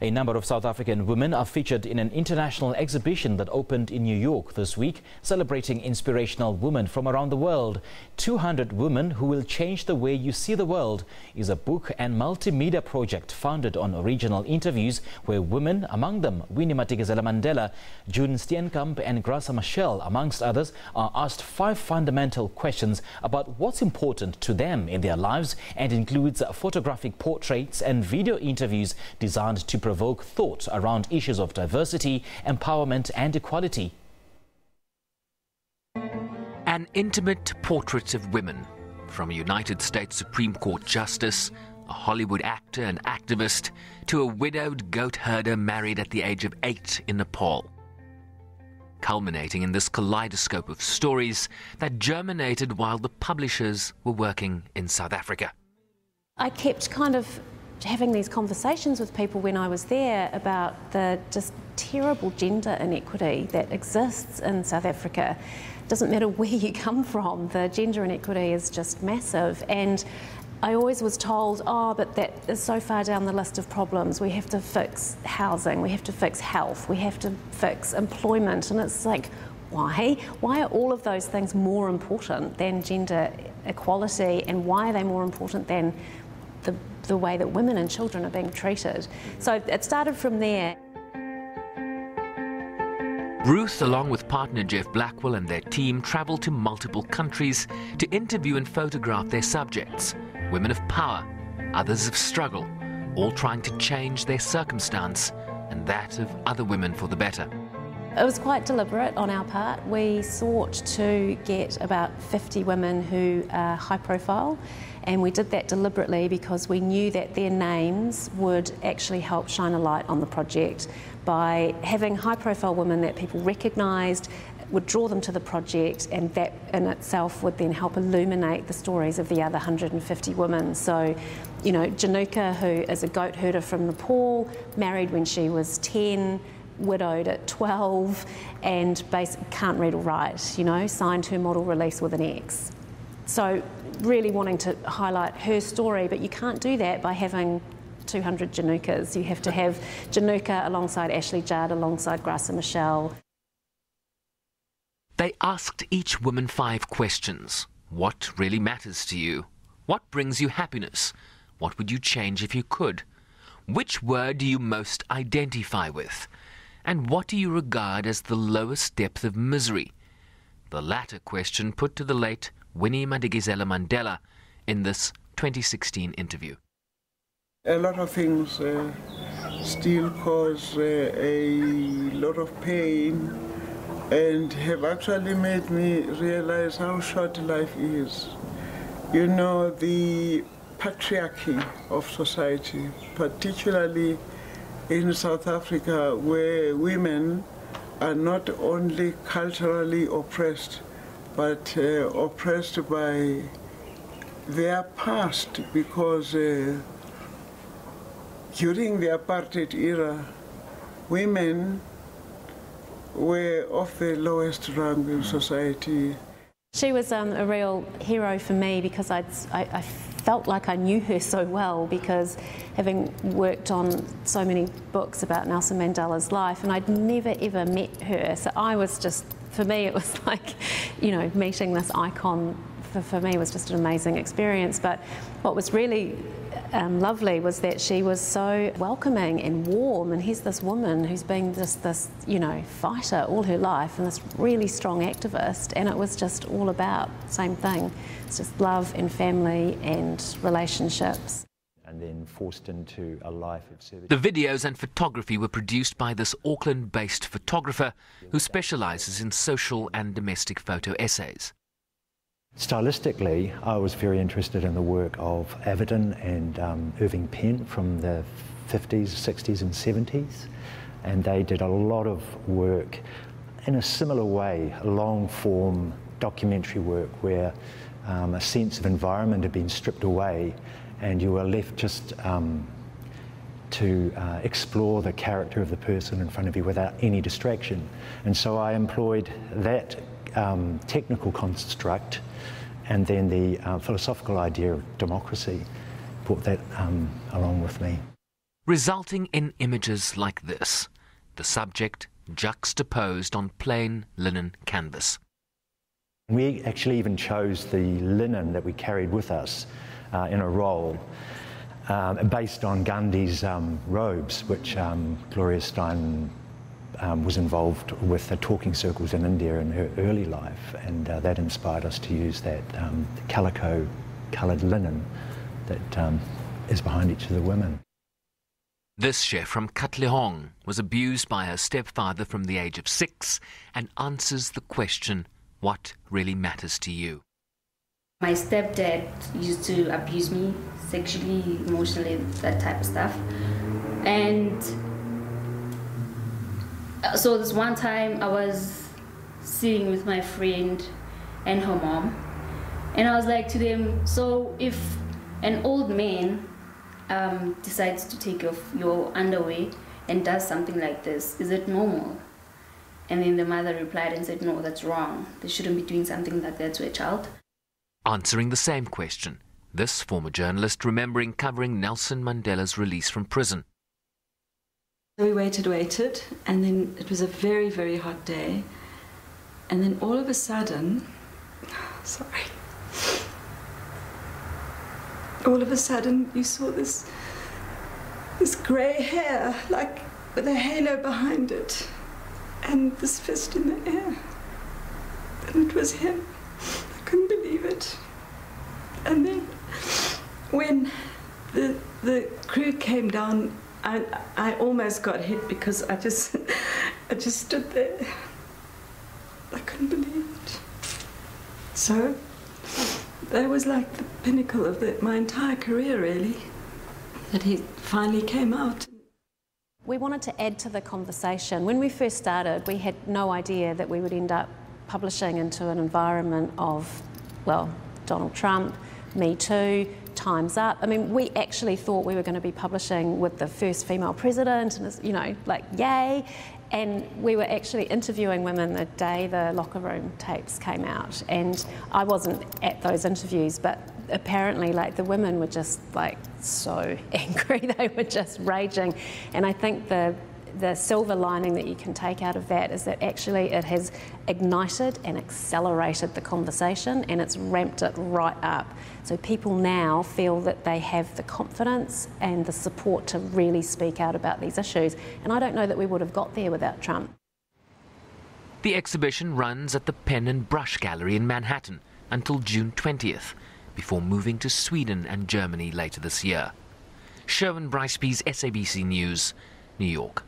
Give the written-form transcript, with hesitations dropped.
A number of South African women are featured in an international exhibition that opened in New York this week, celebrating inspirational women from around the world. 200 Women Who Will Change the Way You See the World is a book and multimedia project founded on original interviews where women, among them Winnie Madikizela Mandela, Steenkamp and Graca Machel, amongst others, are asked 5 fundamental questions about what's important to them in their lives, and includes photographic portraits and video interviews designed to provoke thought around issues of diversity, empowerment and equality. An intimate portrait of women, from a United States Supreme Court justice, a Hollywood actor and activist, to a widowed goat herder married at the age of 8 in Nepal. Culminating in this kaleidoscope of stories that germinated while the publishers were working in South Africa. I kept kind of having these conversations with people when I was there about the just terrible gender inequity that exists in South Africa. It doesn't matter where you come from, the gender inequity is just massive. And I always was told, oh, but that is so far down the list of problems. We have to fix housing, we have to fix health, we have to fix employment. And it's like, why? Why are all of those things more important than gender equality, and why are they more important than the way that women and children are being treated? So it started from there. Ruth, along with partner Jeff Blackwell and their team, travelled to multiple countries to interview and photograph their subjects. Women of power, others of struggle, all trying to change their circumstance and that of other women for the better. It was quite deliberate on our part. We sought to get about 50 women who are high profile, and we did that deliberately because we knew that their names would actually help shine a light on the project. By having high profile women that people recognised, would draw them to the project, and that in itself would then help illuminate the stories of the other 150 women. So, you know, Januka, who is a goat herder from Nepal, married when she was 10, widowed at 12, and basically can't read or write, you know, signed her model release with an X. So really wanting to highlight her story, but you can't do that by having 200 Janukas. You have to have Januka alongside Ashley Judd, alongside Graca Machel. They asked each woman 5 questions. What really matters to you? What brings you happiness? What would you change if you could? Which word do you most identify with? And what do you regard as the lowest depth of misery? The latter question put to the late Winnie Madikizela Mandela in this 2016 interview. A lot of things still cause a lot of pain and have actually made me realize how short life is. You know, the patriarchy of society, particularly in South Africa, where women are not only culturally oppressed, but oppressed by their past, because during the apartheid era, women were of the lowest rank in society. She was a real hero for me because I felt like I knew her so well, because having worked on so many books about Nelson Mandela's life, and I'd never ever met her. So I was just, for me it was like, you know, meeting this icon for me was just an amazing experience. But what was really lovely was that she was so welcoming and warm, and here's this woman who's been this you know, fighter all her life and this really strong activist, and it was just all about the same thing. It's just love and family and relationships. And then forced into a life of service. The videos and photography were produced by this Auckland-based photographer who specialises in social and domestic photo essays. Stylistically, I was very interested in the work of Avedon and Irving Penn from the 50s, 60s and 70s, and they did a lot of work in a similar way, long-form documentary work where a sense of environment had been stripped away and you were left just to explore the character of the person in front of you without any distraction. And so I employed that technical construct and then the philosophical idea of democracy, brought that along with me. resulting in images like this, the subject juxtaposed on plain linen canvas. We actually even chose the linen that we carried with us in a roll based on Gandhi's robes, which Gloria Steinem was involved with the talking circles in India in her early life, and that inspired us to use that calico coloured linen that is behind each of the women. This chef from Katlehong was abused by her stepfather from the age of 6 and answers the question, what really matters to you? My stepdad used to abuse me sexually, emotionally, that type of stuff. And so this one time I was sitting with my friend and her mom, and I was like to them, so if an old man decides to take off your underwear and does something like this, is it normal? And then the mother replied and said, no, that's wrong. They shouldn't be doing something like that to a child. Answering the same question, this former journalist remembering covering Nelson Mandela's release from prison. We waited, and then it was a very, very hot day. And then all of a sudden, all of a sudden you saw this grey hair, like with a halo behind it, and this fist in the air. And it was him. I couldn't believe it. And then when the crew came down, I almost got hit because I just stood there. I couldn't believe it. So that was like the pinnacle of my entire career, really, that he finally came out. We wanted to add to the conversation. When we first started, we had no idea that we would end up publishing into an environment of, well, Donald Trump, Me Too, Time's Up. I mean, we actually thought we were going to be publishing with the first female president, and, you know, like, yay. And we were actually interviewing women the day the locker room tapes came out. And I wasn't at those interviews, but apparently, like, the women were just, like, so angry. They were just raging. And I think the silver lining that you can take out of that is that actually it has ignited and accelerated the conversation, and it's ramped it right up. So people now feel that they have the confidence and the support to really speak out about these issues. And I don't know that we would have got there without Trump. The exhibition runs at the Pen and Brush Gallery in Manhattan until June 20th, before moving to Sweden and Germany later this year. Sherwin Bryceby's SABC News, New York.